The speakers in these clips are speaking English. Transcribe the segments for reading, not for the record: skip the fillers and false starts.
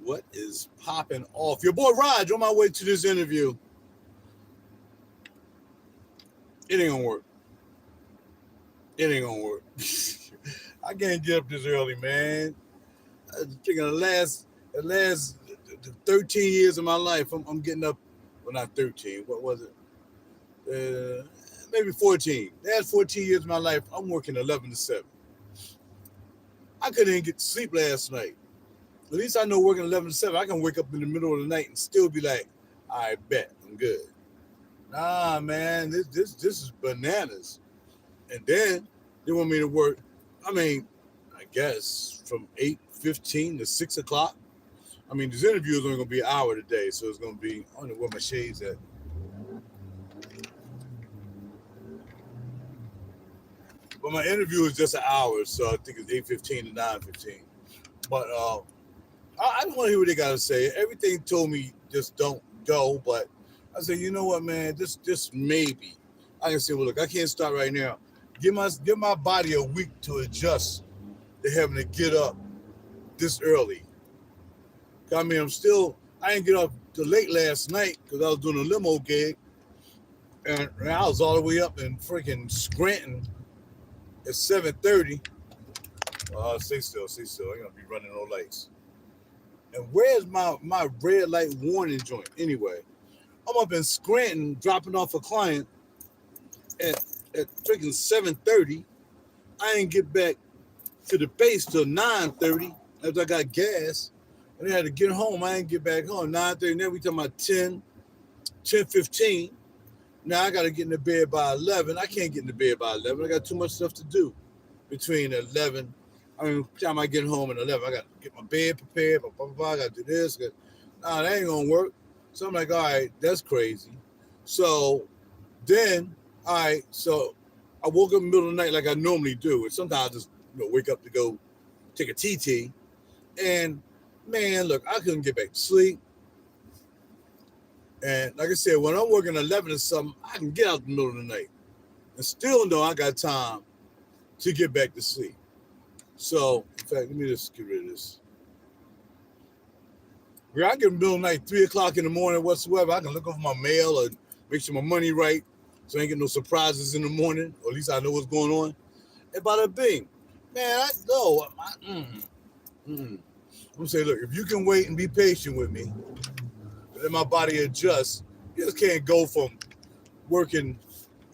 What is popping off? Your boy Raj on my way to this interview. It ain't gonna work. It ain't gonna work. I can't get up this early, man. I was thinking the last 13 years of my life, I'm getting up. Well, not 13. What was it? Maybe 14. The last 14 years of my life, I'm working 11 to 7. I couldn't even get to sleep last night. At least I know working 11 to 7, I can wake up in the middle of the night and still be like, I bet I'm good. Nah, man, this is bananas. And then they want me to work, I guess from 8:15 to 6 o'clock. This interview is only going to be an hour today, so it's going to be, I don't know where my shades at. But my interview is just an hour, so I think it's 8:15 to 9:15. But I just want to hear what they got to say. Everything told me just don't go, but I said, you know what, man, this maybe. I can say, well, look, I can't start right now. Give my body a week to adjust to having to get up this early. I didn't get up till late last night because I was doing a limo gig, and I was all the way up in freaking Scranton at 7:30. Stay still. I'm gonna be running no lights. And where's my red light warning joint? Anyway, I'm up in Scranton dropping off a client at freaking 7:30. I didn't get back to the base till 9:30 after I got gas. And I had to get home. I didn't get back home. 9:30. Now we talking about 10:15. Now I got to get in the bed by 11. I can't get in the bed by 11. I got too much stuff to do between 11. By the time I get home at 11, I got to get my bed prepared. Blah, blah, blah. I got to do this. Nah, that ain't going to work. So I'm like, all right, that's crazy. So then, all right, so I woke up in the middle of the night like I normally do. And sometimes I just wake up to go take a TT. And man, look, I couldn't get back to sleep. And like I said, when I'm working 11 or something, I can get out in the middle of the night and still know I got time to get back to sleep. So, in fact, let me just get rid of this. Where I get in the middle of the night, 3 o'clock in the morning whatsoever, I can look over my mail or make sure my money right so I ain't get no surprises in the morning, or at least I know what's going on. And bada bing. Man, I'm gonna say, look, if you can wait and be patient with me, let my body adjust. You just can't go from working,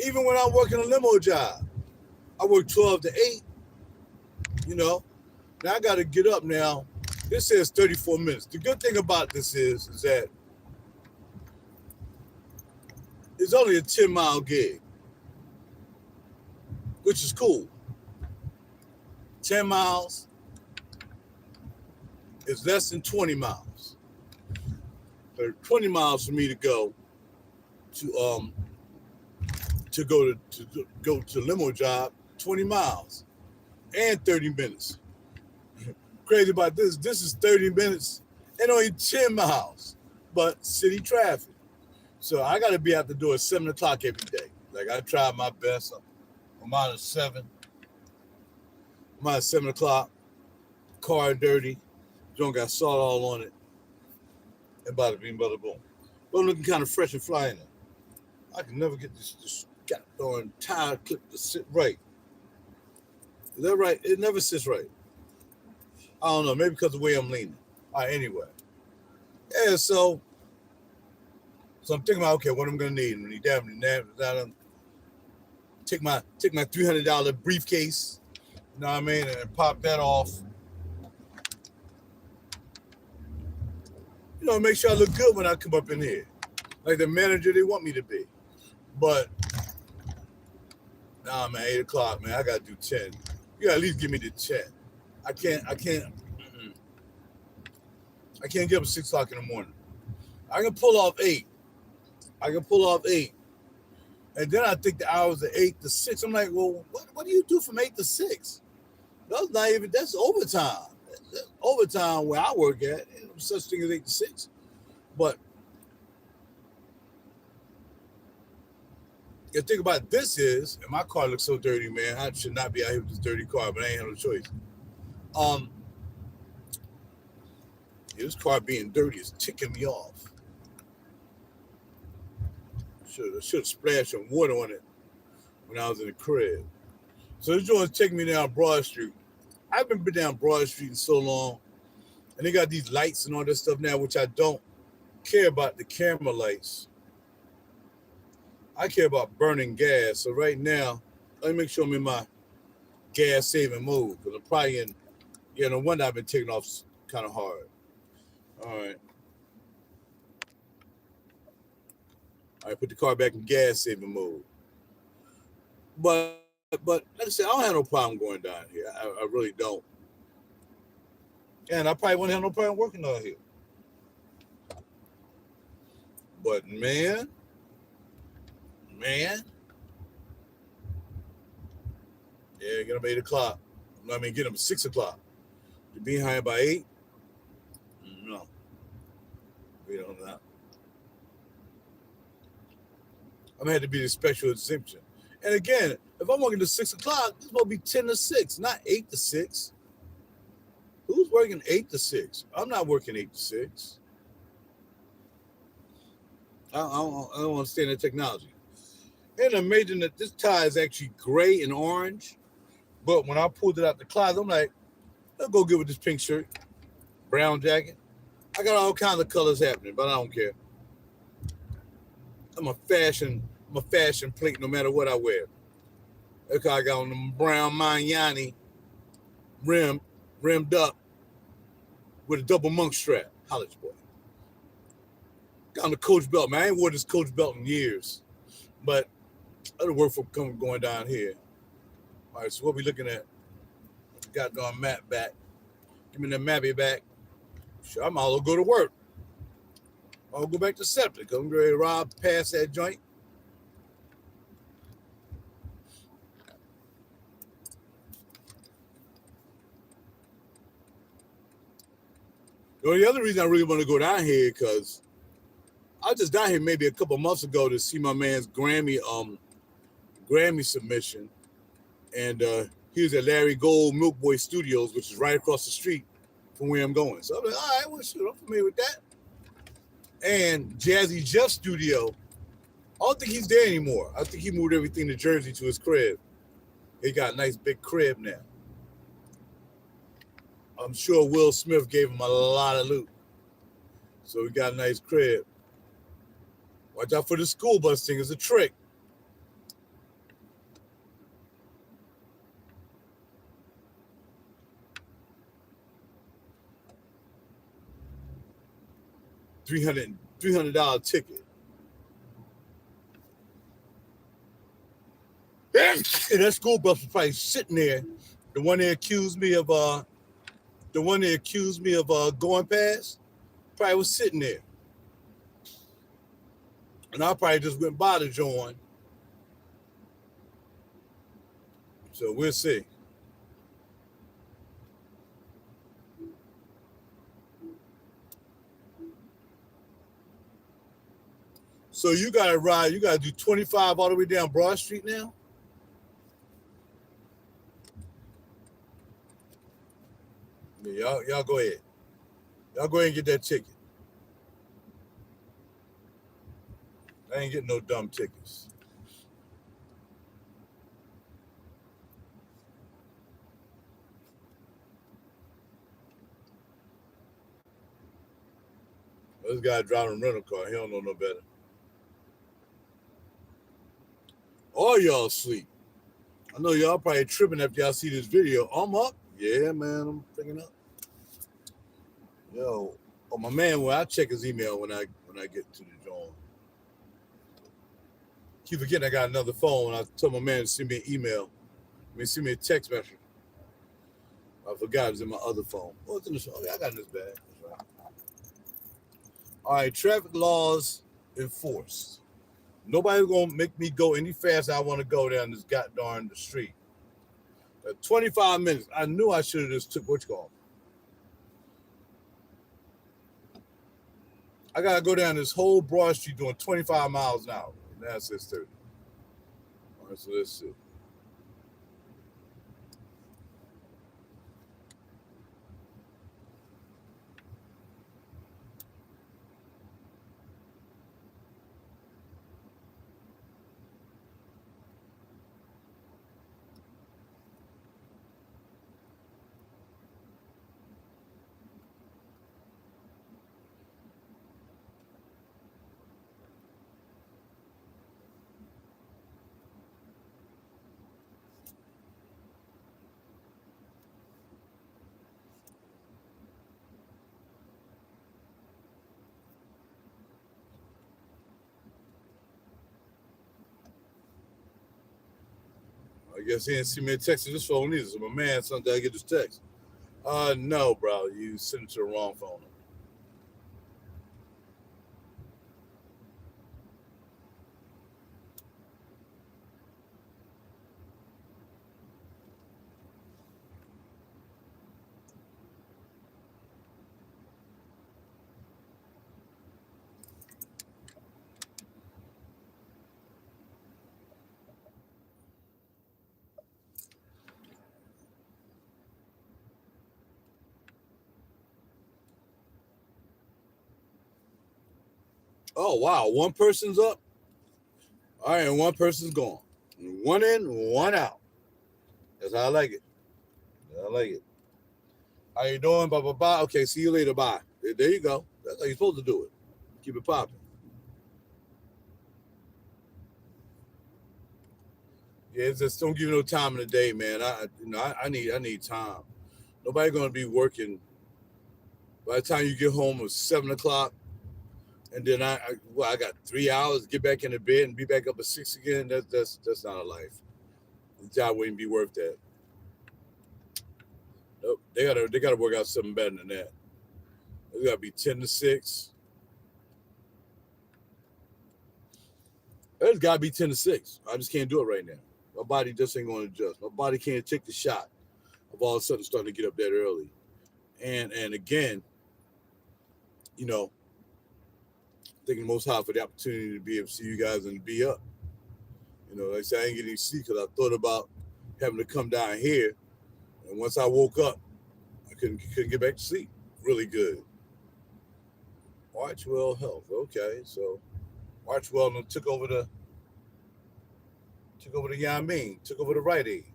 even when I'm working a limo job. I work 12 to 8, Now I got to get up now. This says 34 minutes. The good thing about this is that it's only a 10-mile gig, which is cool. 10 miles is less than 20 miles. So 20 miles for me to go to go to limo job, 20 miles and 30 minutes. Crazy about this is 30 minutes and only 10 miles, but city traffic. So I got to be out the door at 7 o'clock every day. Like I try my best. I'm out at 7. I'm out at 7 o'clock. Car dirty. Joint got salt all on it. And bada bing, bada boom. But I'm looking kind of fresh and fly in it. I can never get this goddamn tire clip to sit right. Is that right? It never sits right. I don't know. Maybe because of the way I'm leaning. All right, anyway. Yeah, so I'm thinking about, okay, what I'm going to need. I'm going to need take my $300 briefcase, you know what I mean, and pop that off. Make sure I look good when I come up in here. Like the manager they want me to be. But, nah, man, 8 o'clock, man, I got to do 10. You got to at least give me the 10. I can't get up at 6 o'clock in the morning. I can pull off 8. And then I think the hours are 8 to 6. I'm like, well, what do you do from 8 to 6? That's overtime. That's overtime where I work at. There's no such thing as 8 to 6. But the thing about this is, and my car looks so dirty, man. I should not be out here with this dirty car, but I ain't have no choice. Yeah, this car being dirty is ticking me off. Should have splashed some water on it when I was in the crib. So this joint's taking me down Broad Street. I haven't been down Broad Street in so long, and they got these lights and all this stuff now, which I don't care about the camera lights. I care about burning gas. So right now, let me make sure I'm in my gas saving mode because I'm probably in. Yeah, no wonder I've been taking off kind of hard. All right. All right, put the car back in gas saving mode. But like I said, I don't have no problem going down here. I really don't. And I probably wouldn't have no problem working out here. But man, yeah, get them 8 o'clock. I mean, get them 6 o'clock. To be high by 8? No, we don't know. I'm gonna have to be the special exemption. And again, if I'm working to 6 o'clock, it's supposed to be 10 to 6, not 8 to 6. Who's working 8 to 6? I'm not working 8 to 6. I don't understand the technology. And amazing that this tie is actually gray and orange. But when I pulled it out the closet, I'm like, let's go get with this pink shirt, brown jacket. I got all kinds of colors happening, but I don't care. I'm a fashion plate no matter what I wear. Look how I got on them brown Miami rimmed up with a double monk strap. Holla boy. Got on the Coach belt, man. I ain't wore this Coach belt in years. But I don't work for going down here. All right, so what we looking at? Got the map back. Give me the mappy back. Sure, I'm all go to work. I'll go back to septic. I'm ready to rob past that joint. The other reason I really want to go down here because I was just down here maybe a couple months ago to see my man's Grammy submission, and he was at Larry Gold Milk Boy Studios, which is right across the street from where I'm going. So I'm like, all right, well, shoot, I'm familiar with that. And Jazzy Jeff's studio, I don't think he's there anymore. I think he moved everything to Jersey to his crib. He got a nice big crib now. I'm sure Will Smith gave him a lot of loot. So we got a nice crib. Watch out for the school bus thing. It's a trick. $300 ticket. And that school bus was probably sitting there. The one that accused me of going past, probably was sitting there. And I probably just went by the joint. So we'll see. So you gotta ride, you gotta do 25 all the way down Broad Street now? Yeah, y'all go ahead. Y'all go ahead and get that ticket. I ain't getting no dumb tickets. This guy driving a rental car, he don't know no better. All y'all sleep. I know y'all probably tripping after y'all see this video. I'm up. Yeah, man, I'm picking up. Yo, oh my man, well, I check his email when I get to the joint. Keep forgetting I got another phone. I told my man to send me an email. Send me a text message. I forgot it was in my other phone. Oh, it's in the okay, I got in this bag. That's right. All right, traffic laws enforced. Nobody's gonna make me go any faster I want to go down this goddamn the street. 25 minutes. I knew I should have just took what you call. I gotta go down this whole Broad Street doing 25 miles an hour. Now it says 30. All right, so let's see. guess he didn't see me texting this phone either. So my man, sometimes I get this text. No, bro, you sent it to the wrong phone. Oh wow, one person's up. All right, and one person's gone. One in, one out. That's how I like it. I like it. How you doing? Bye bye bye. Okay, see you later. Bye. There you go. That's how you're supposed to do it. Keep it popping. Yeah, it's just don't give you no time in the day, man. I need time. Nobody gonna be working. By the time you get home, it's 7 o'clock, and then I got 3 hours to get back into bed and be back up at 6 again. That's not a life. The job wouldn't be worth that. Nope. They gotta work out something better than that. It gotta be 10 to 6. It's gotta be 10 to 6. I just can't do it right now. My body just ain't gonna adjust. My body can't take the shot of all of a sudden starting to get up that early. And again, you know, thanking Most High for the opportunity to be able to see you guys and be up. You know, like I said, I ain't getting sleep because I thought about having to come down here. And once I woke up, I couldn't get back to sleep. Really good. Archwell Health. Okay, so Archwell took over the Yamin, took over the Rite Aid.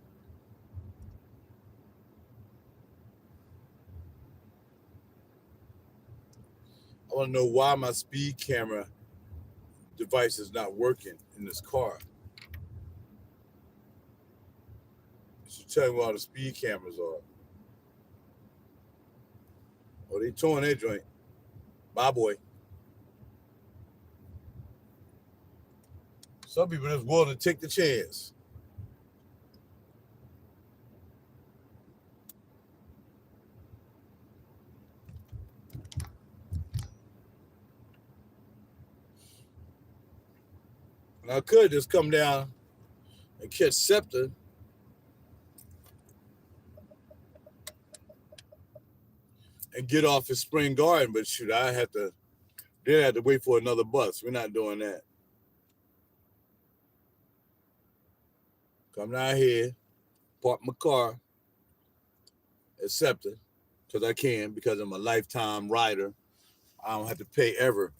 I want to know why my speed camera device is not working in this car. It should tell me where all the speed cameras are. Oh, they towing that joint. Bye, boy. Some people just willing to take the chance. And I could just come down and catch Scepter and get off at Spring Garden, but shoot, I had to wait for another bus. We're not doing that. Come down here, park my car at Scepter, because I can, because I'm a lifetime rider. I don't have to pay ever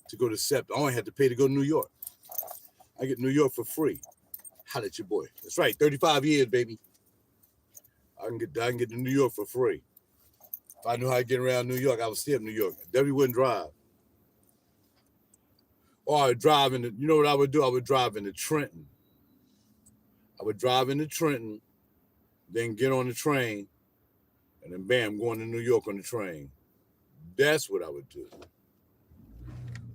to go to Scepter. I only have to pay to go to New York. I get New York for free. Holla at your boy. That's right, 35 years, baby. I can get to New York for free. If I knew how to get around New York, I would stay in New York. I definitely wouldn't drive. Or I would drive you know what I would do? I would drive into Trenton. Then get on the train, and then bam, going to New York on the train. That's what I would do.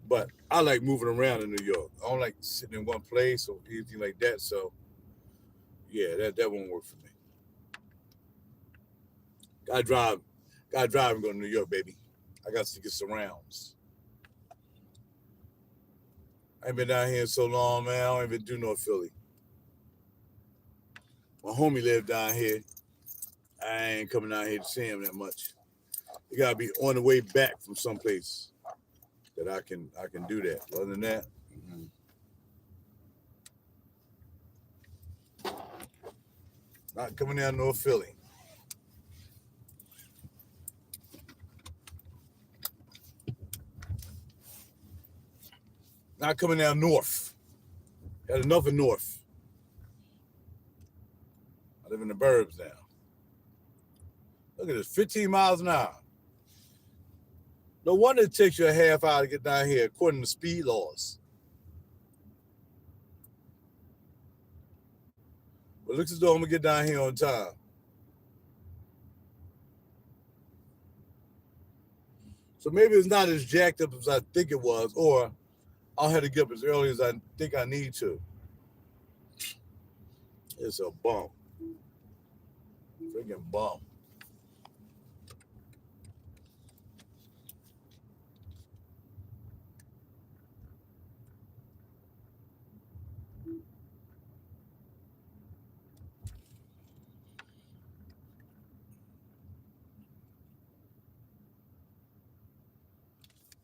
But I like moving around in New York. I don't like sitting in one place or anything like that. So yeah, that won't work for me. Gotta drive and go to New York, baby. I got to get surrounds. I ain't been down here in so long, man. I don't even do North Philly. My homie lived down here. I ain't coming down here to see him that much. You gotta be on the way back from someplace that I can do that. Other than that, not coming down North Philly. Not coming down north. Got enough of north. I live in the burbs now. Look at this, 15 miles an hour. No wonder it takes you a half hour to get down here, according to speed laws. But looks as though I'm gonna get down here on time. So maybe it's not as jacked up as I think it was, or I'll have to get up as early as I think I need to. It's a bum. Freaking bum.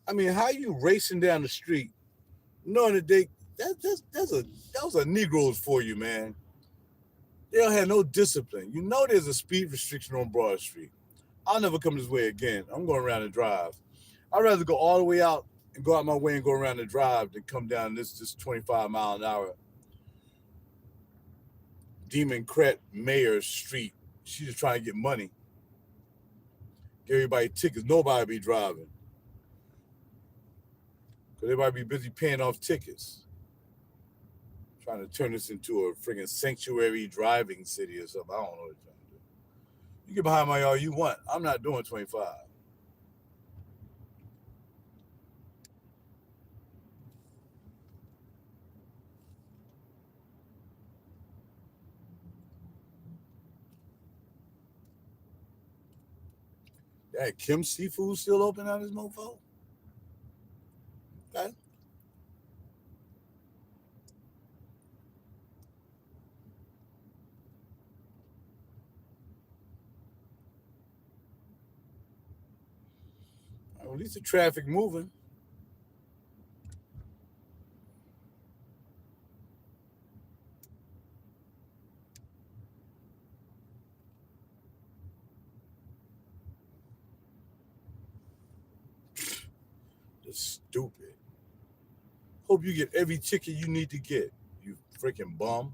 I mean, how you racing down the street knowing that that was a Negroes for you, man. They don't have no discipline. You know there's a speed restriction on Broad Street. I'll never come this way again. I'm going around the drive. I'd rather go all the way out and go out my way and go around the drive than come down this 25 mile an hour Demon Cret Mayor Street. She's just trying to get money. Give everybody tickets. Nobody be driving. Because everybody be busy paying off tickets. Trying to turn this into a friggin' sanctuary driving city or something. I don't know what they're trying to do. You get behind my all you want. I'm not doing 25. That Kim Seafood still open on this mofo? Okay. Well, at least the traffic moving. Just stupid. Hope you get every ticket you need to get. You freaking bum.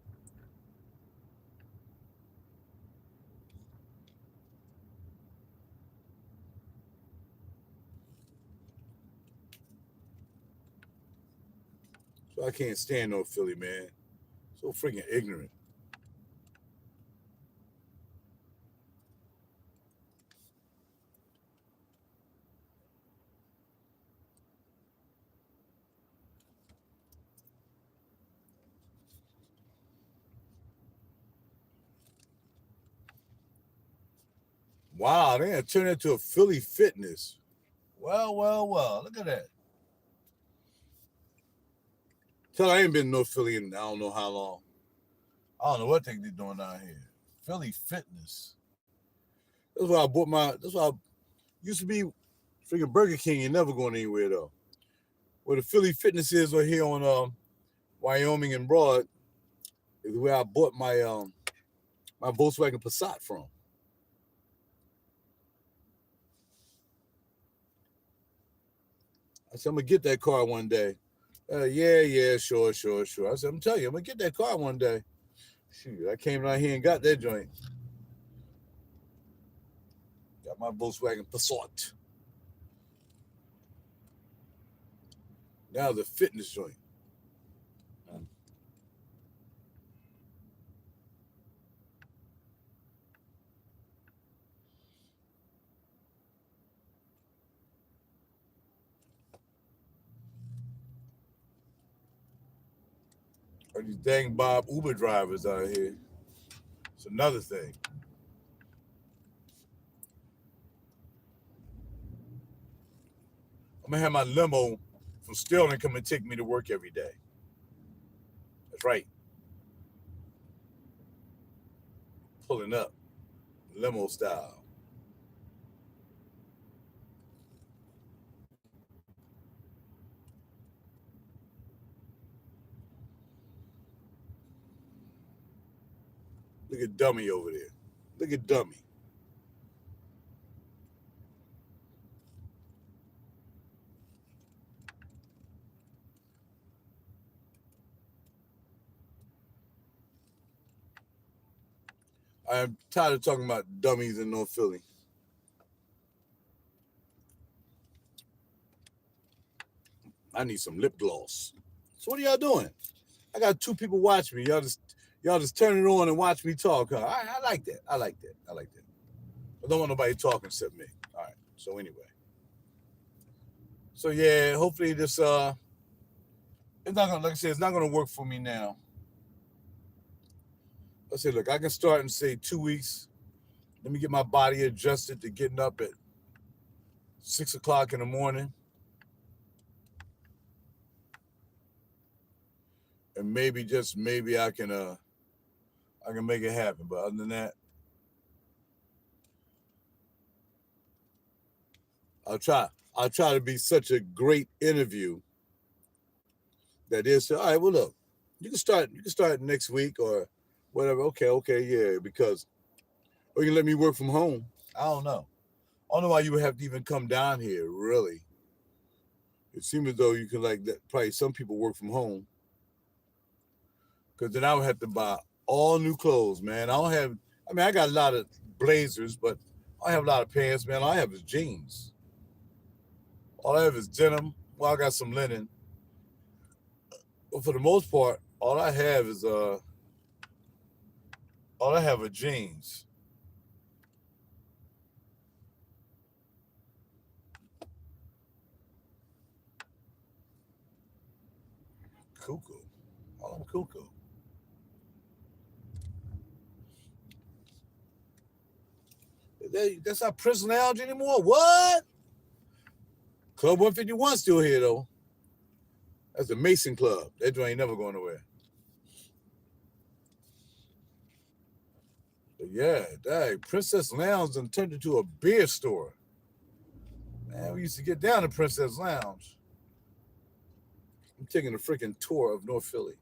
So I can't stand no Philly, man. So freaking ignorant. Wow, they had turned into a Philly fitness. Well, well, well. Look at that. Tell I ain't been to no Philly in I don't know how long. I don't know what they're doing down here. Philly fitness. That's why I bought my. That's why I used to be freaking Burger King. You're never going anywhere though. Where the Philly fitness is, right here on Wyoming and Broad, is where I bought my Volkswagen Passat from. I said I'm gonna get that car one day. Yeah, yeah, sure, sure, sure. I said I'm telling you, I'm gonna get that car one day. Shoot, I came down here and got that joint. Got my Volkswagen Passat. Now the fitness joint. Or these dang Bob Uber drivers out here. It's another thing. I'm gonna have my limo from Sterling come and take me to work every day. That's right. Pulling up. Limo style. Look at Dummy over there. Look at Dummy. I'm tired of talking about dummies in North Philly. I need some lip gloss. So what are y'all doing? I got two people watching me. Y'all just turn it on and watch me talk. Huh? I like that. I like that. I like that. I don't want nobody talking except me. All right. So anyway. So yeah, hopefully this it's not gonna like I said, it's not gonna work for me now. I said, look, I can start in say 2 weeks. Let me get my body adjusted to getting up at 6 o'clock in the morning, and maybe just maybe I can make it happen. But other than that, I'll try. I'll try to be such a great interview that is. All right, well, look, you can start. You can start next week or whatever. Okay, okay, yeah, because or you can let me work from home. I don't know. I don't know why you would have to even come down here. Really, it seems as though you can like that. Probably some people work from home because then I would have to buy all new clothes, man. I don't have. I mean, I got a lot of blazers, but I have a lot of pants, man. All I have is jeans. All I have is denim. Well, I got some linen, but for the most part, all I have are jeans. Cuckoo. All I'm cuckoo. That's not Prison Lounge anymore. What? Club 151 still here though. That's the Mason Club. That joint ain't never going nowhere. But yeah, dang, Princess Lounge done turned into a beer store. Man, we used to get down to Princess Lounge. I'm taking a freaking tour of North Philly.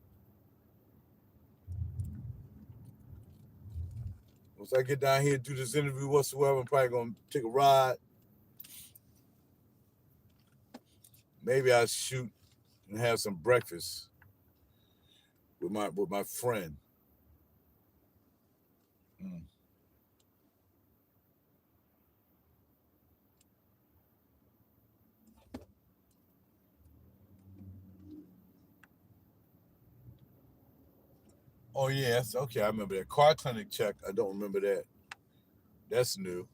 Once I get down here, do this interview whatsoever, I'm probably gonna take a ride. Maybe I'll shoot and have some breakfast with my friend. Mm. Oh yeah, that's okay. I remember that car clinic check. I don't remember that. That's new.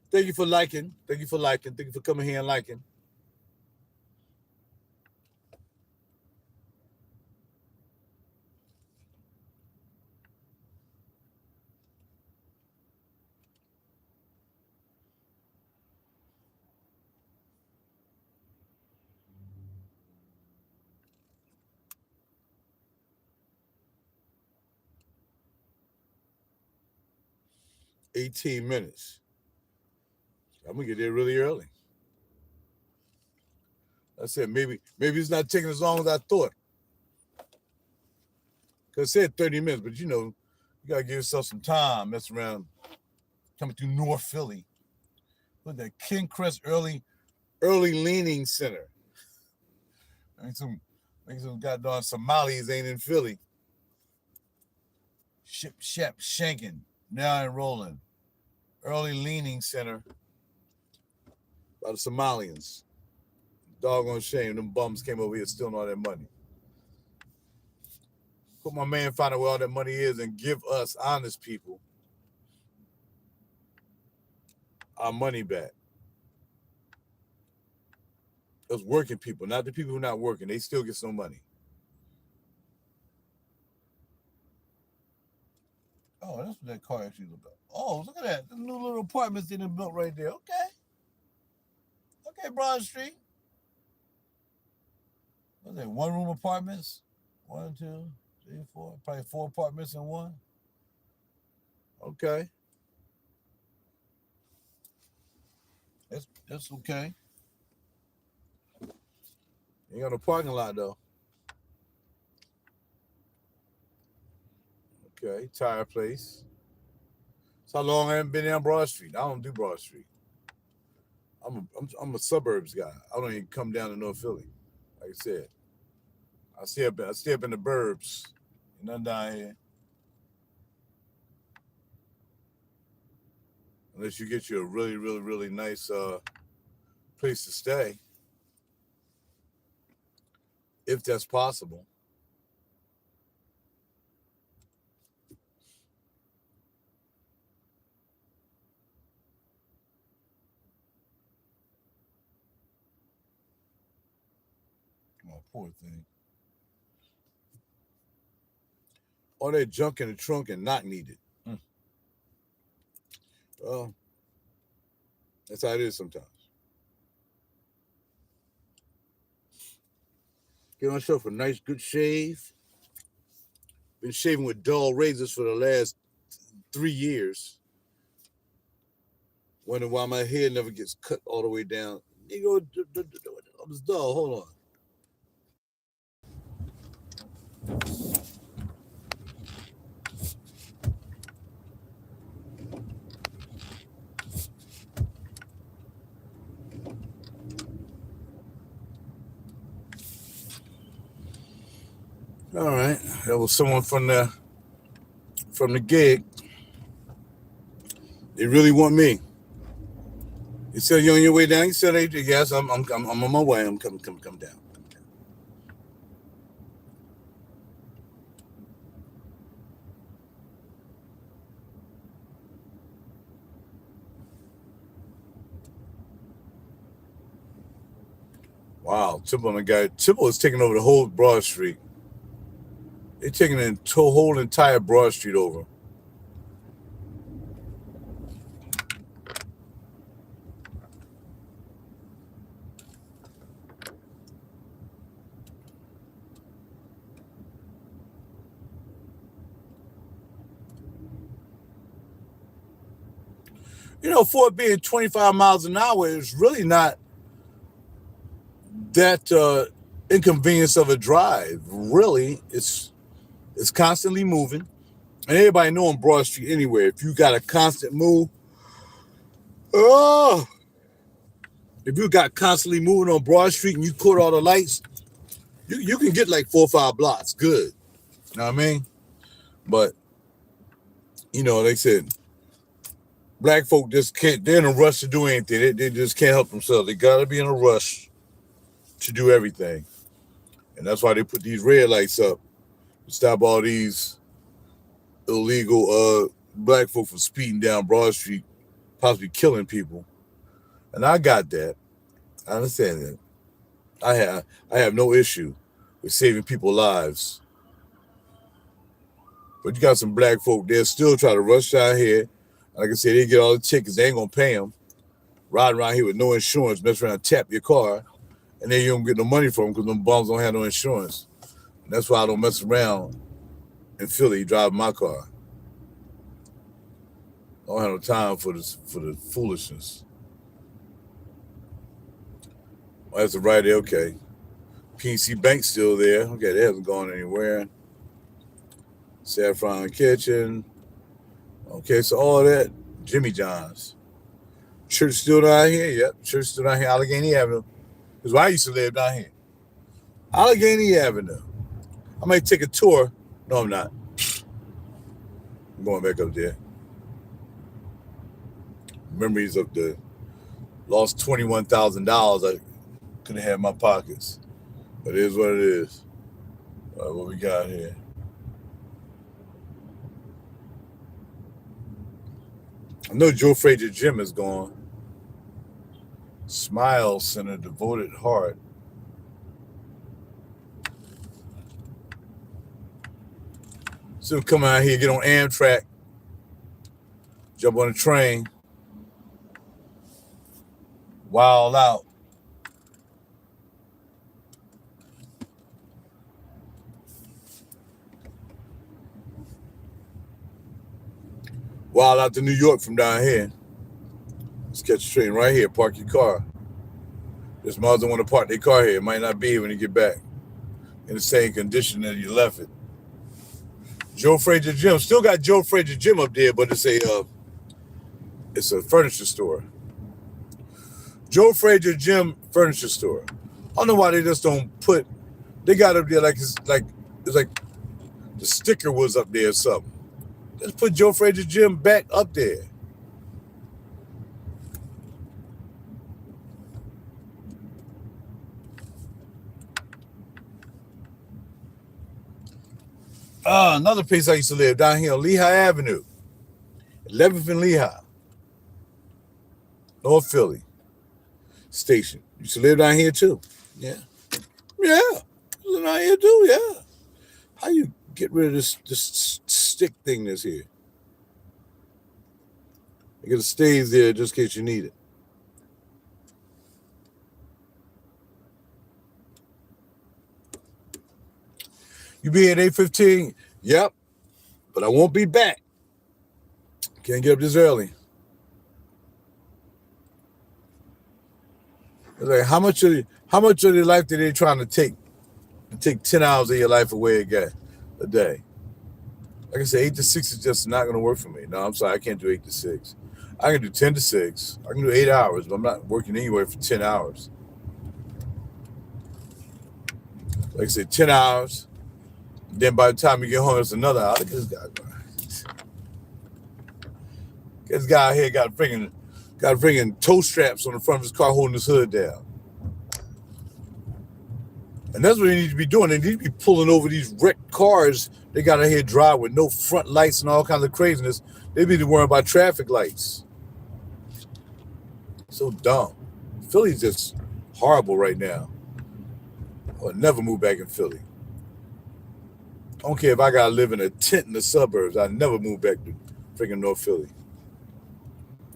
Thank you for liking. Thank you for liking. Thank you for coming here and liking. 18 minutes. I'm gonna get there really early. I said maybe it's not taking as long as I thought. Cause it said 30 minutes, but you gotta give yourself some time. Mess around coming through North Philly. Look at that King Crest Early Leaning Center. I think some goddamn Somalis ain't in Philly. Shep Shankin, now enrolling. Early Leaning Center by the Somalians. Doggone shame, them bums came over here stealing all that money. Put my man find out where all that money is and give us honest people our money back. Those working people, not the people who are not working. They still get some money. Oh, that's what that car actually looked like. Oh, look at that. The new little apartments they done built right there. Okay. Okay, Broad Street. What's that? One room apartments? One, two, three, four. Probably four apartments in one. Okay. That's okay. Ain't got no parking lot though. Okay. Tire place. That's how long I haven't been down Broad Street. I don't do Broad Street. I'm a suburbs guy. I don't even come down to North Philly. Like I said, I stay up in the burbs. And nothing down here. Unless you get you a really, really, really nice place to stay, if that's possible. Oh, poor thing. all that junk in the trunk and not needed. Well, that's how it is sometimes. Give myself a nice good shave. Been shaving with dull razors for the last 3 years. Wondering why my hair never gets cut all the way down. You go, I was dull. Hold on. All right, that was someone from the gig. They really want me. He said, "You on your way down?" He said, "Hey, yes, I'm on my way. I'm coming down." Come down. Wow, Tipple is taking over the whole Broad Street. They're taking the whole entire Broad Street over. For it being 25 miles an hour, it's really not that inconvenience of a drive. Really, it's constantly moving, and everybody know on Broad Street anywhere. If you got a constant move, oh, if you got constantly moving on Broad Street and you caught all the lights, you can get like 4 or 5 blocks. Good, you know what I mean? But they said black folk just can't. They're in a rush to do anything. They just can't help themselves. They gotta be in a rush to do everything, and that's why they put these red lights up to stop all these illegal black folk from speeding down Broad Street, possibly killing people. And I got that. I understand that. I have no issue with saving people's lives. But you got some black folk, they'll still try to rush out here. Like I said, they get all the tickets, they ain't gonna pay them. Riding around here with no insurance, mess around and tap your car, and then you don't get no money from them because them bums don't have no insurance. And that's why I don't mess around in Philly driving my car. I don't have no time for the foolishness. Well, that's the right there, okay. PNC Bank's still there. Okay, they haven't gone anywhere. Saffron Kitchen. Okay, so all that. Jimmy John's. Church still down here? Yep, church still down here, Allegheny Avenue. Because I used to live down here. Allegheny Avenue. I might take a tour. No, I'm not. I'm going back up there. Memories of the lost $21,000 I could have had in my pockets. But it is what it is. What we got here? I know Joe Frazier Gym is gone. Smile Center, Devoted Heart. So come out here, get on Amtrak, jump on a train, wild out. Wild out to New York from down here. Let's catch a train right here, park your car. This mother want to park their car here. It might not be here when you get back in the same condition that you left it. Joe Frazier Gym. Still got Joe Frazier Gym up there, but it's a furniture store. Joe Frazier Gym furniture store. I don't know why they just don't put. They got up there like it's like the sticker was up there or something. Let's put Joe Frazier Gym back up there. Another place I used to live down here on Lehigh Avenue, 11th and Lehigh, North Philly Station. Used to live down here too. Yeah. Down here too. Yeah. How you get rid of this stick thing that's here. It stays there just in case you need it. You be at 8:15? Yep. But I won't be back. Can't get up this early. It's like how much of your life are they trying to take? Take 10 hours of your life away again a day. Like I said, 8 to 6 is just not gonna work for me. No, I'm sorry, I can't do 8 to 6. I can do 10 to 6. I can do 8 hours, but I'm not working anywhere for 10 hours. Like I said, 10 hours. Then by the time you get home, it's another hour. Look at this guy. This guy here got freaking toe straps on the front of his car holding his hood down. And that's what they need to be doing. They need to be pulling over these wrecked cars they got out here drive with no front lights and all kinds of craziness. They need to worry about traffic lights. So dumb. Philly's just horrible right now. I would never move back in Philly. I don't care if I gotta live in a tent in the suburbs. I'd never move back to freaking North Philly.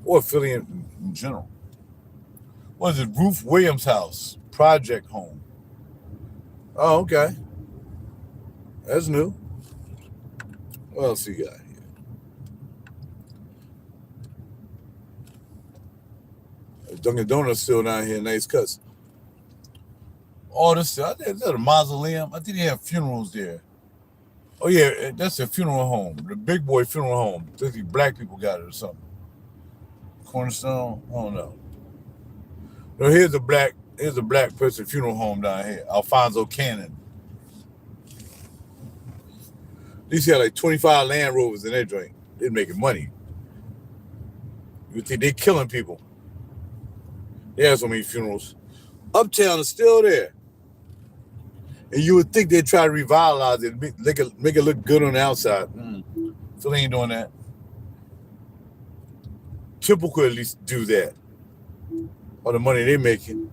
Or Philly in general. What is it? Ruth Williams' house. Project home. Oh, okay. That's new. What else you got here? Dunkin' Donuts still down here. Nice cuts. All this stuff. Is that a mausoleum? I think they have funerals there. Oh, yeah. That's a funeral home. The big boy funeral home. I think black people got it or something. Cornerstone? I don't know. No, here's a black person funeral home down here. Alfonso Cannon. These had like 25 Land Rovers in their joint. They're making money. You would think they're killing people. They have so many funerals. Uptown is still there. And you would think they'd try to revitalize it, make it look good on the outside. Philly ain't doing that. Temple could at least do that. All the money they're making.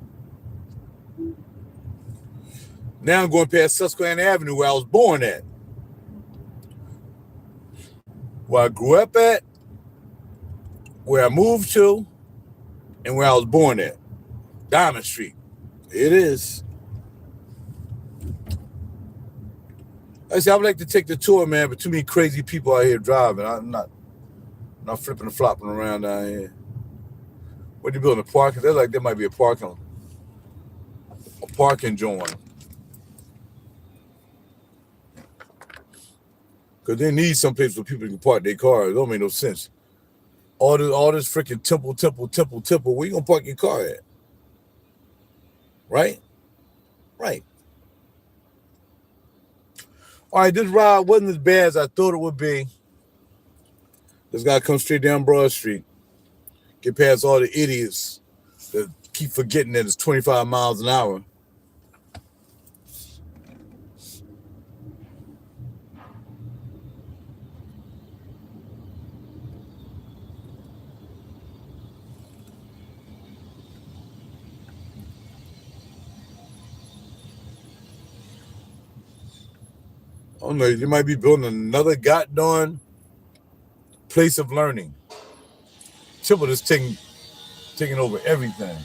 Now I'm going past Susquehanna Avenue where I was born at. Where I grew up at, where I moved to, and where I was born at. Diamond Street. It is. I said I would like to take the tour, man, but too many crazy people out here driving. I'm not flipping and flopping around down here. What they building a parking? They're like there might be a parking joint. Because they need some place where people can park their cars. It don't make no sense. All this freaking temple. Where you gonna park your car at? Right? Right. All right, this ride wasn't as bad as I thought it would be. Just gotta come straight down Broad Street. Get past all the idiots that keep forgetting that it's 25 miles an hour. I don't know, you might be building another goddamn place of learning. Temple is taking over everything.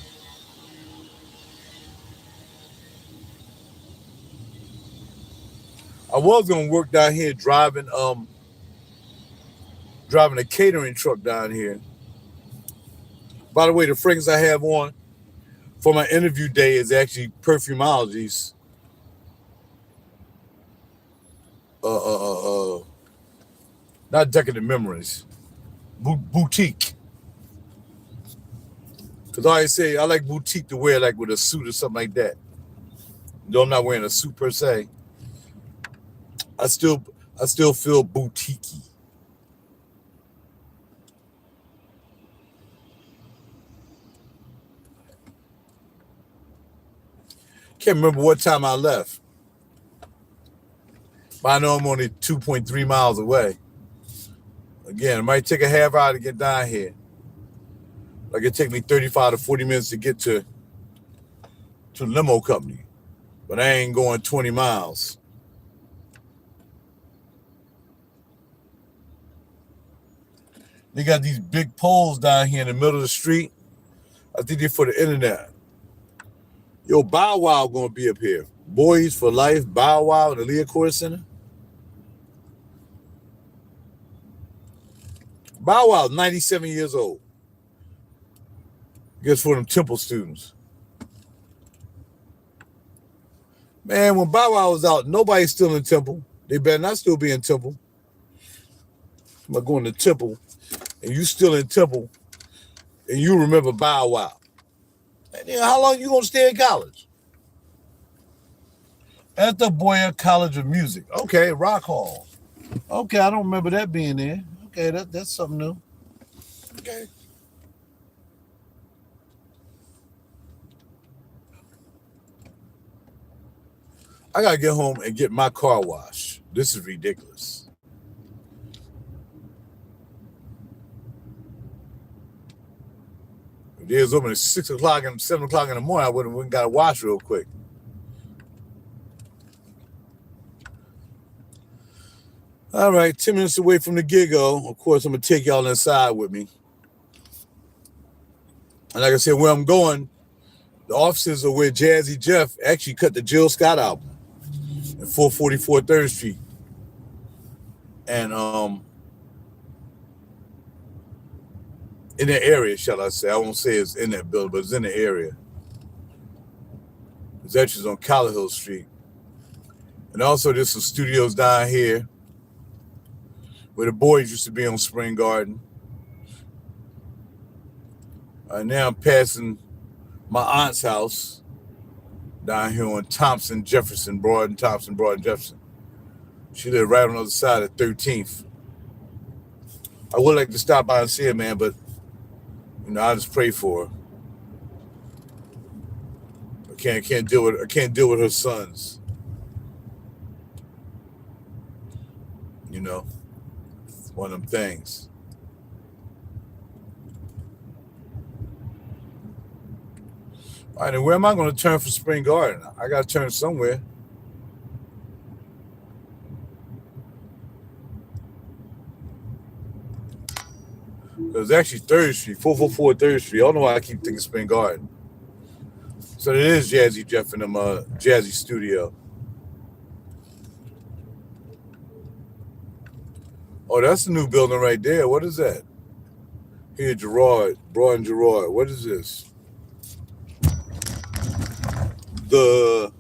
I was gonna work down here driving a catering truck down here. By the way, the fragrance I have on for my interview day is actually Perfumology's not Decadent Memories, boutique. Because I always say I like boutique to wear like with a suit or something like that. Though I'm not wearing a suit per se, I still feel boutique-y. Can't remember what time I left. But I know I'm only 2.3 miles away. Again, it might take a half hour to get down here. Like it take me 35 to 40 minutes to get to the limo company. But I ain't going 20 miles. They got these big poles down here in the middle of the street. I think they're for the internet. Yo, Bow Wow gonna be up here. Boys for Life, Bow Wow in the Leah Court Center. Bow Wow, 97 years old. Guess for them Temple students. Man, when Bow Wow was out, nobody's still in Temple. They better not still be in Temple. I'm going to Temple, and you still in Temple, and you remember Bow Wow. And then how long you gonna stay in college? At the Boyer College of Music. Okay, Rock Hall. Okay, I don't remember that being there. Okay, that's something new. Okay. I gotta get home and get my car washed. This is ridiculous. If it was open at 6 o'clock and 7 o'clock in the morning, I would have got to wash real quick. All right, 10 minutes away from the gig-o. Of course, I'm gonna take y'all inside with me. And like I said, where I'm going, the offices are where Jazzy Jeff actually cut the Jill Scott album at 444 3rd Street. And in that area, shall I say. I won't say it's in that building, but it's in the area. It's actually on Collar Street. And also there's some studios down here where the boys used to be on Spring Garden. Now I'm passing my aunt's house down here on Thompson, Jefferson, Broad, Jefferson. She lived right on the other side of 13th. I would like to stop by and see her, man, but I just pray for her. I can't deal with her sons. It's one of them things. All right, and where am I going to turn for Spring Garden? I got to turn somewhere. It was actually 3rd Street, 444 3rd Street. I don't know why I keep thinking Spring Garden. So it is Jazzy Jeff in them Jazzy studio. Oh, that's the new building right there. What is that? Here, Gerard, Broad and Gerard. What is this? The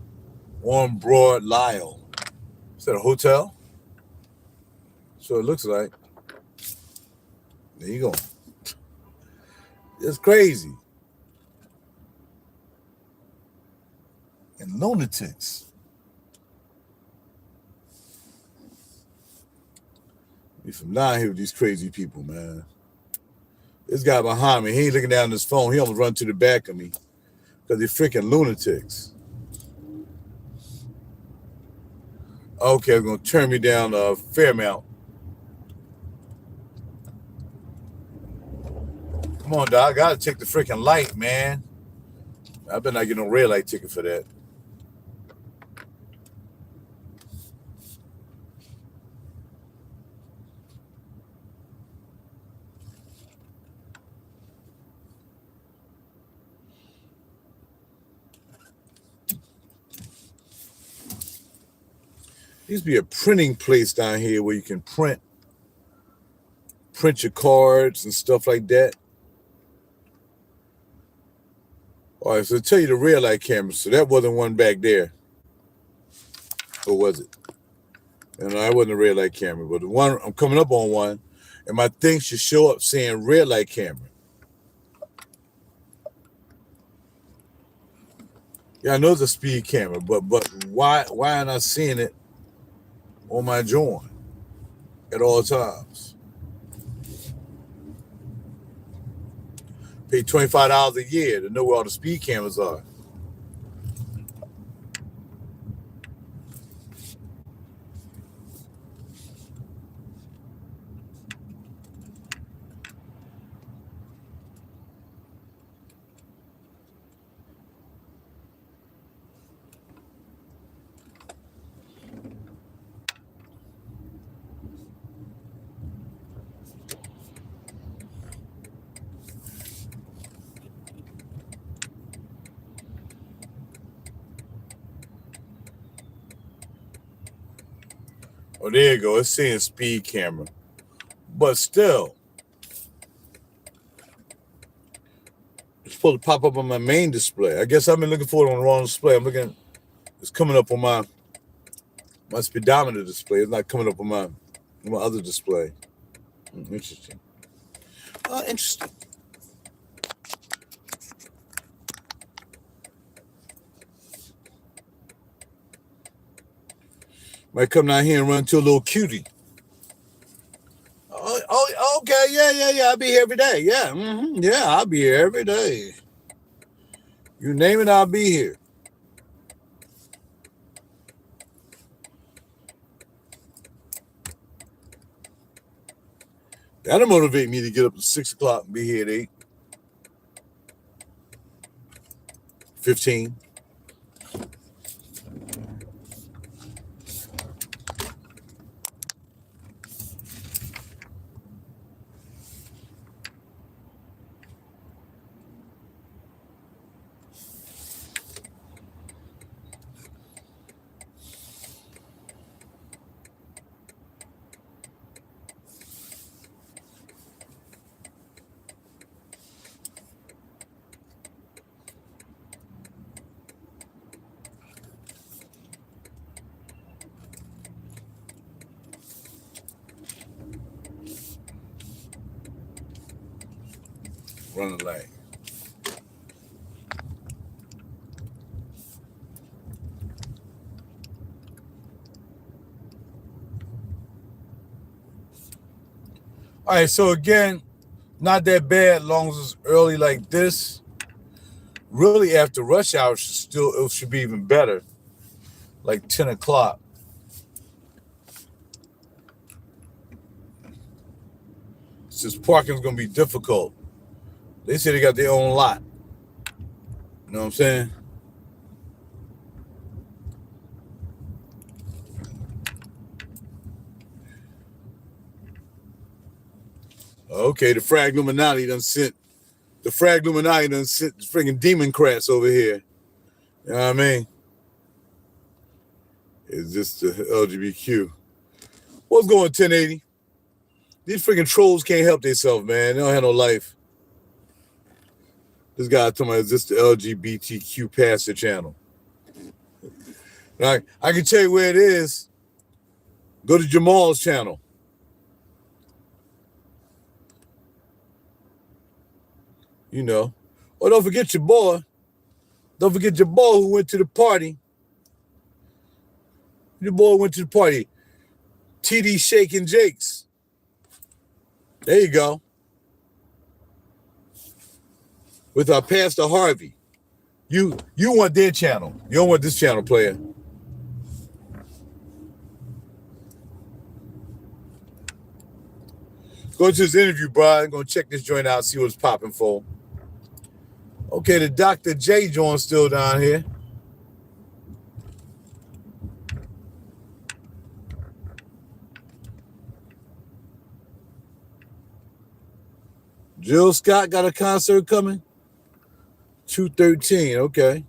on Broad Lyle. Is that a hotel? So it looks like. There you go. It's crazy. And lunatics. We from down here with these crazy people, man. This guy behind me, he ain't looking down his phone. He almost run to the back of me because they're freaking lunatics. Okay, I'm going to turn me down Fairmount. Come on, dog. I got to take the freaking light, man. I better not get no red light ticket for that. There used to be a printing place down here where you can print your cards and stuff like that. All right, so tell you the red light camera. So that wasn't one back there. Or was it? That wasn't a red light camera, but the one I'm coming up on one, and my thing should show up saying red light camera. Yeah, I know it's a speed camera, but why am I seeing it on my joint at all times? Pay $25 a year to know where all the speed cameras are. Oh, there you go. It's saying speed camera. But still, it's supposed to pop up on my main display. I guess I've been looking for it on the wrong display. I'm looking, it's coming up on my speedometer display. It's not coming up on my other display. Interesting. Interesting. Might come down here and run to a little cutie. Oh, okay, yeah. I'll be here every day. Yeah, yeah, I'll be here every day. You name it, I'll be here. That'll motivate me to get up at 6 o'clock and be here at 8:15. Running late. All right, so again, not that bad, long as it's early like this. Really, after rush hour, it should be even better, like 10 o'clock. Since parking's gonna be difficult. They say they got their own lot. You know what I'm saying? Okay, the Frag Illuminati done sent the friggin' demon crats over here. You know what I mean? It's just the LGBTQ. What's going 1080? These freaking trolls can't help themselves, man. They don't have no life. This guy told me it's just the LGBTQ pastor channel. Now, I can tell you where it is. Go to Jamal's channel. You know. Oh, don't forget your boy. Don't forget your boy who went to the party. Your boy went to the party. TD Shaking Jakes. There you go. With our Pastor Harvey. You want their channel. You don't want this channel, player. Go to his interview, bro. I'm going to check this joint out, see what's popping for. Okay, the Dr. J joint's still down here. Jill Scott got a concert coming? 2/13, okay.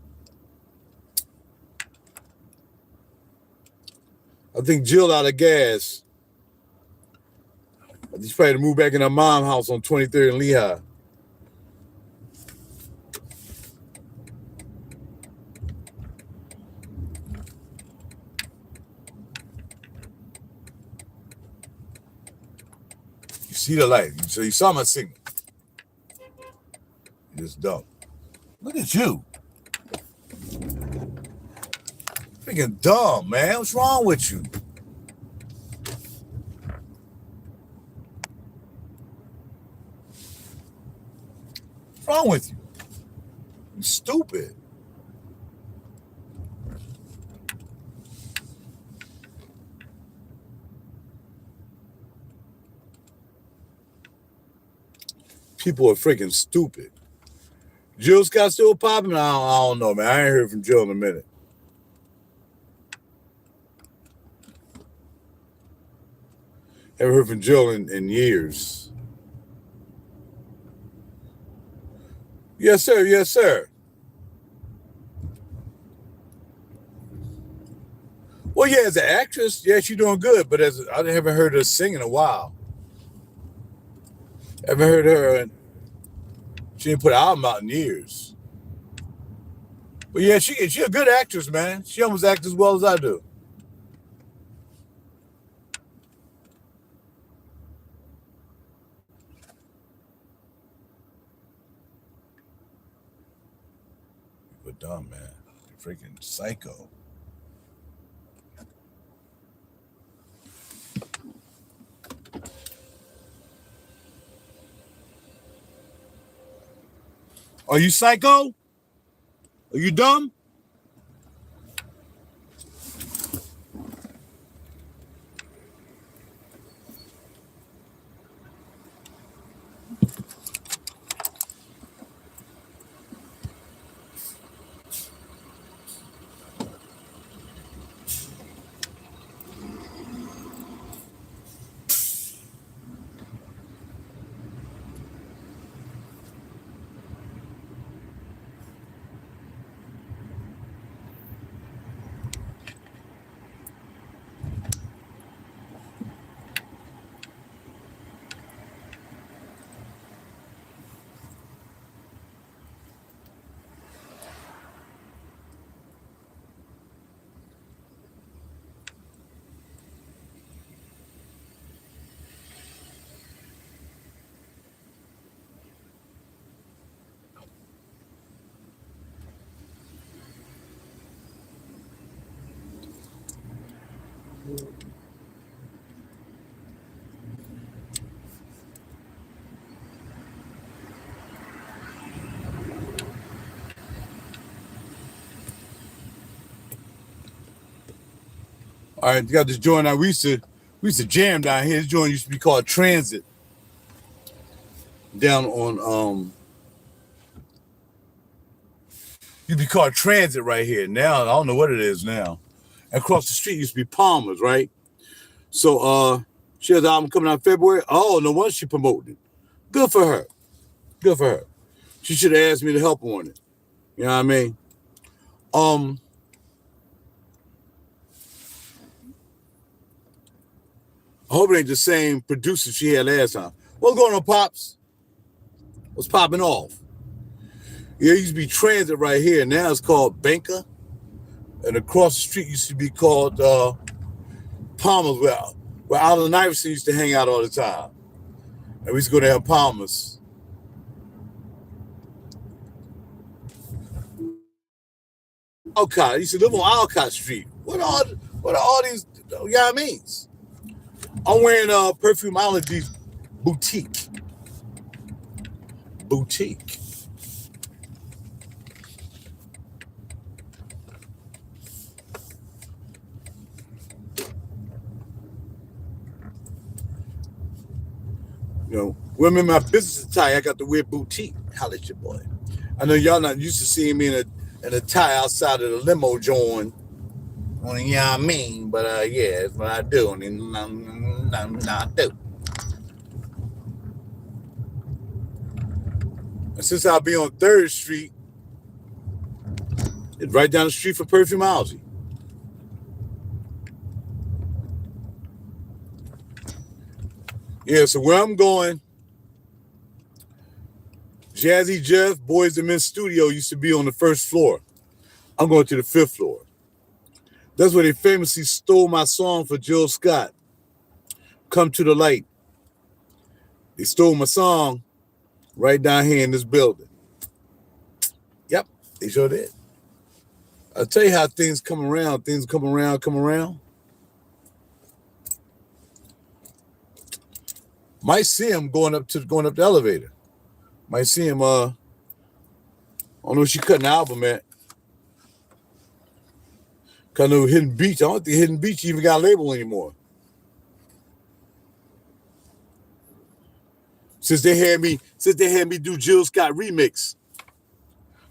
I think Jill out of gas. She's probably to move back in her mom's house on 23rd and Lehigh. You see the light. So you saw my signal. You just don't. Look at you. Freaking dumb, man. What's wrong with you? What's wrong with you? You're stupid. People are freaking stupid. Jill Scott still popping? I don't know, man. I ain't heard from Jill in a minute. Haven't heard from Jill in years. Yes, sir. Yes, sir. Well, yeah, as an actress, yeah, she's doing good. But I haven't heard her sing in a while. I haven't heard her. She didn't put an album out in years. But yeah, she a good actress, man. She almost acts as well as I do. But dumb, man. You're freaking psycho. Are you psycho? Are you dumb? All right, you got this joint now. We used to jam down here. This joint used to be called Transit. Down on used to be called Transit right here. Now I don't know what it is now. Across the street used to be Palmer's, right? So she has an album coming out in February. Oh, no wonder she promoted it. Good for her. Good for her. She should have asked me to help on it. You know what I mean? I hope it ain't the same producer she had last time. What's going on, Pops? What's popping off? Yeah, it used to be Transit right here. Now it's called Banker. And across the street used to be called Palmer's, where Allen Iverson used to hang out all the time. And we used to go down Palmer's. Alcott. I used to live on Alcott Street. What are all these, you know what I mean? I'm wearing Perfume Island boutique. Boutique. You know, women in my business attire, I got to wear boutique. Holla at your boy. I know y'all not used to seeing me in a tie outside of the limo joint. You know what I mean? But yeah, that's what I do. I do. And since I'll be on 3rd Street, it's right down the street from Perfumology. Yeah, so where I'm going, Jazzy Jeff, Boys and Men Studio used to be on the 1st floor. I'm going to the 5th floor. That's where they famously stole my song for Jill Scott, Come to the Light. They stole my song right down here in this building. Yep, they sure did. I'll tell you how things come around. Things come around. Might see him going up the elevator. Might see him, I don't know if she cut an album at. Cause I know Hidden Beach. I don't think Hidden Beach even got a label anymore. Since they had me do Jill Scott remix.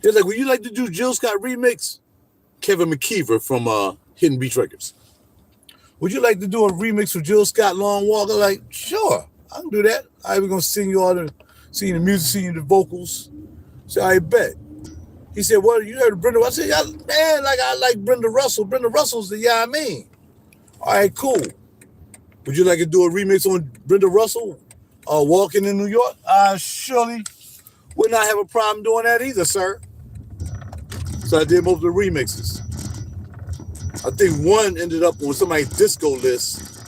They're like, would you like to do Jill Scott remix? Kevin McKeever from Hidden Beach Records. Would you like to do a remix of Jill Scott Long Walk? I'm like, sure, I can do that. We're gonna sing you the music, sing you the vocals. So I bet. He said, well, you heard of Brenda? I said, yeah, man, I like Brenda Russell. Brenda Russell's the, yeah, I mean. All right, cool. Would you like to do a remix on Brenda Russell, Walking in New York? Surely would not have a problem doing that either, sir. So I did most of the remixes. I think one ended up on somebody's disco list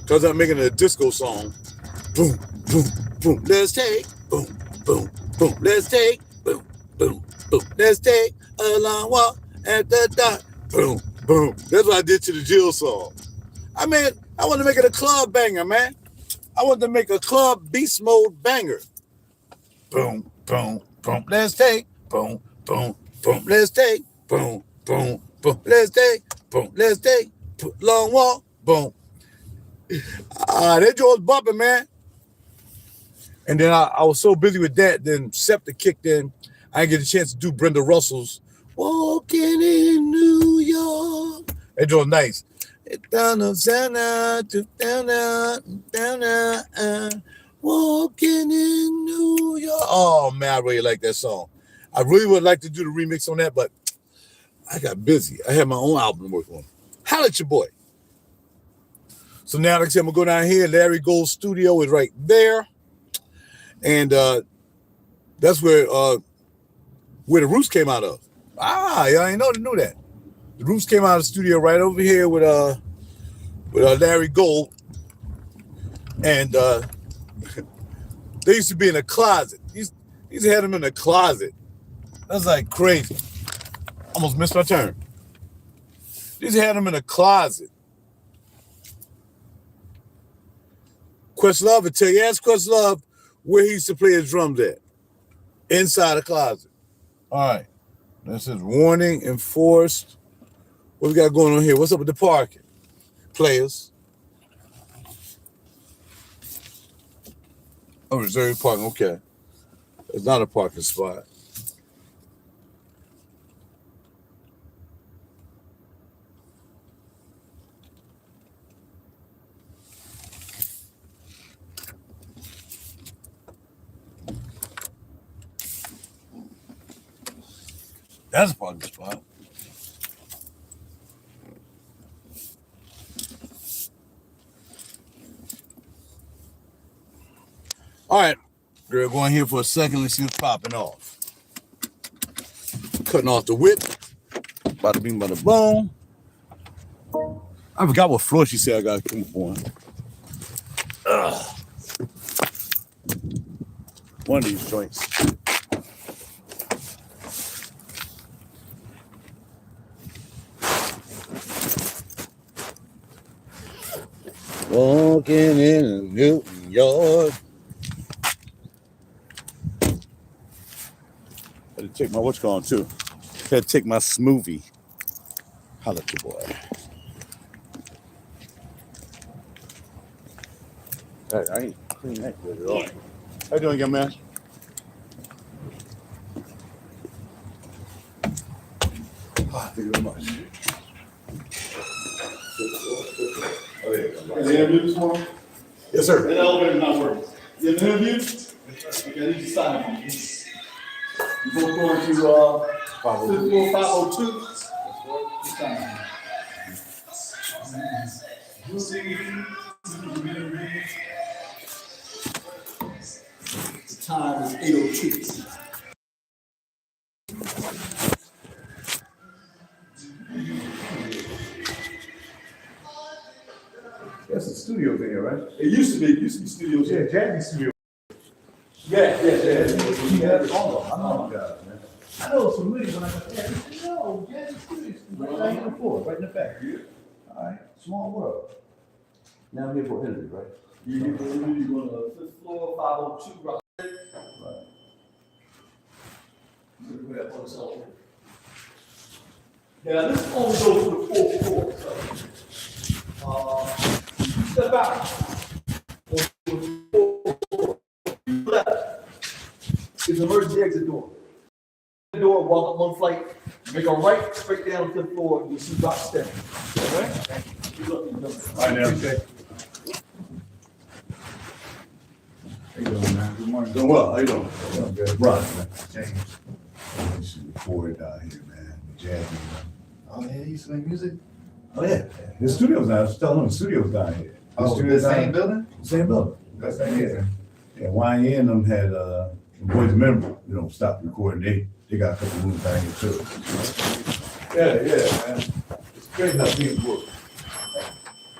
because I'm making a disco song. Boom, boom, boom. Let's take, boom, boom, boom. Let's take, boom, boom, boom. Let's take a long walk at the dark. Boom, boom. That's what I did to the Jill song. I mean, I want to make it a club banger, man. I want to make a club beast mode banger. Boom, boom, boom. Let's take, boom, boom, boom. Let's take, boom, boom, boom. Let's take, boom. Let's take, long walk, boom. That joint was bumping, man. And then I was so busy with that, then SEPTA kicked in. I didn't get a chance to do Brenda Russell's Walking in New York. That joint was nice. Walking in New York. Oh, man, I really like that song. I really would like to do the remix on that, but I got busy. I had my own album to work on. Holla at your boy. So now, like I said, I'm going to go down here. Larry Gold's studio is right there. And that's where the Roots came out of. I ain't knew that. The Roots came out of the studio right over here with Larry Gold. And they used to be in a closet. He used to have them in a closet. That's like crazy. Almost missed my turn. They used to have them in a closet. Questlove, I tell you, ask Questlove where he used to play his drums at. Inside a closet. All right. That says warning enforced. What we got going on here? What's up with the parking? Players. Oh, reserved parking. Okay. It's not a parking spot. That's a parking spot. All right, girl, going here for a second. Let's see what's popping off. Cutting off the whip. Bada bing, bada boom. I forgot what floor she said I got to come on. One of these joints. Walking in New York. Had to take my what's going too. Had to take my smoothie. Holla at your boy. I ain't clean that good at all. How you doing, young man? Oh, thank you very much. The interview this morning? Yes, sir. The elevator's not working. You have an interview? Okay, I need you to sign on this. You both going to 502. You sign on. The time is 8:02. That's the studio in here, right? It used to be studios. Yeah, Jazzy studio. Yeah. I know guys, man. I know some ladies when I got there. No, Jazzy studio. Right on the floor, right in the back. Yeah. All right, small world. Now I'm here for interview, right? You're going to the 5th floor, 502, right? Right. Yeah, this only goes to the 4th floor, so step out. Left is the emergency exit door. The door, walk up one flight, make a right, straight down to the 5th floor, you'll see Doc Stem. Okay? Good luck, you gentlemen. All right, now. Okay. How you doing, man? Good morning. Doing well. How you doing? Good. Right, man. James. I used to record out here, man. Jazz. Oh, yeah, you used to make music? Oh, yeah. His studio's down. I was telling him the studio's down here. His Oh, studio's the down- same building? Same building. That's Yeah. amazing. Yeah, YN and them had, Boys Member, stopped recording. They got a couple rooms down here too. Yeah, man. It's crazy how things work.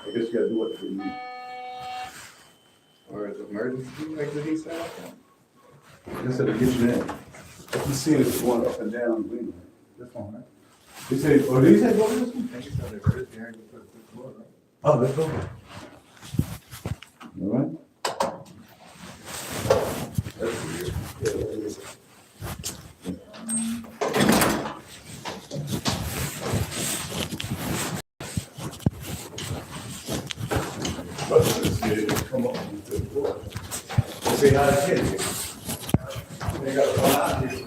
I guess you gotta do what you need. Or is it emergency, like did he say? Just had to get you in. You see it's going up and down. This one, right? They say, oh, they said go this one? I think he said emergency, here, you put this floor, right? Oh, let's go. All right. That's weird. Yeah, it is. But this kid come up to the floor. They say how the kid is. They got to come out here.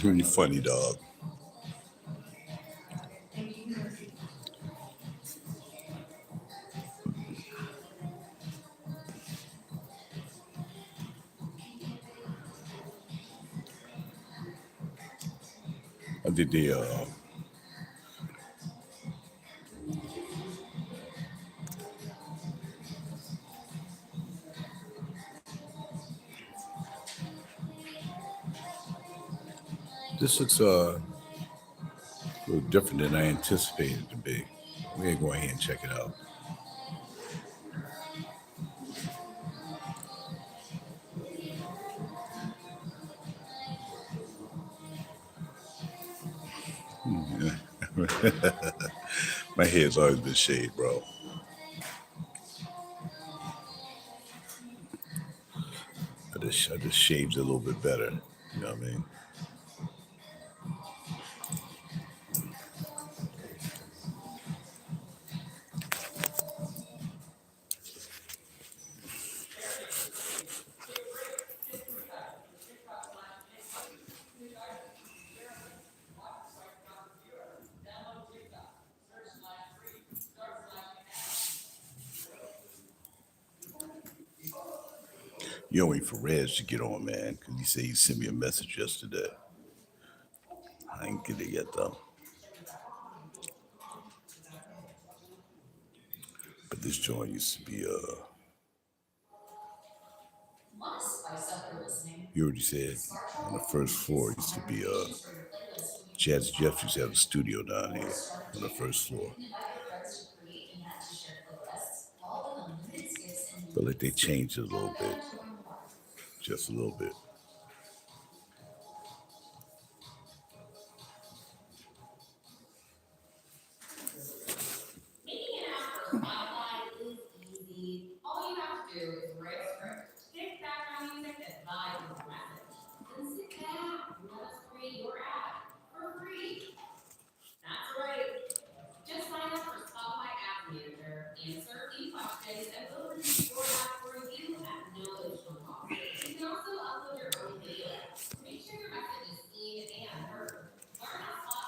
You're funny, dog. I did this looks a little different than I anticipated it to be. We're gonna go ahead and check it out. My hair's always been shaved, bro. I just shaved it a little bit better. You know what I mean? You're waiting for Reg to get on, man, because he said he sent me a message yesterday. I ain't get it yet, though. But this joint used to be, you already said, on the first floor, it used to be, Jazz Jeff used to have a studio down here on the first floor. But like they changed it a little bit. Just a little bit.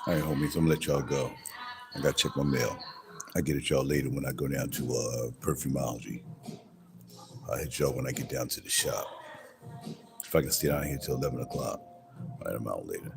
All right, homies, I'm gonna let y'all go. I gotta check my mail. I get at y'all later when I go down to perfumology. I'll hit y'all when I get down to the shop. If I can stay down here till 11 o'clock. All right, I'm out later.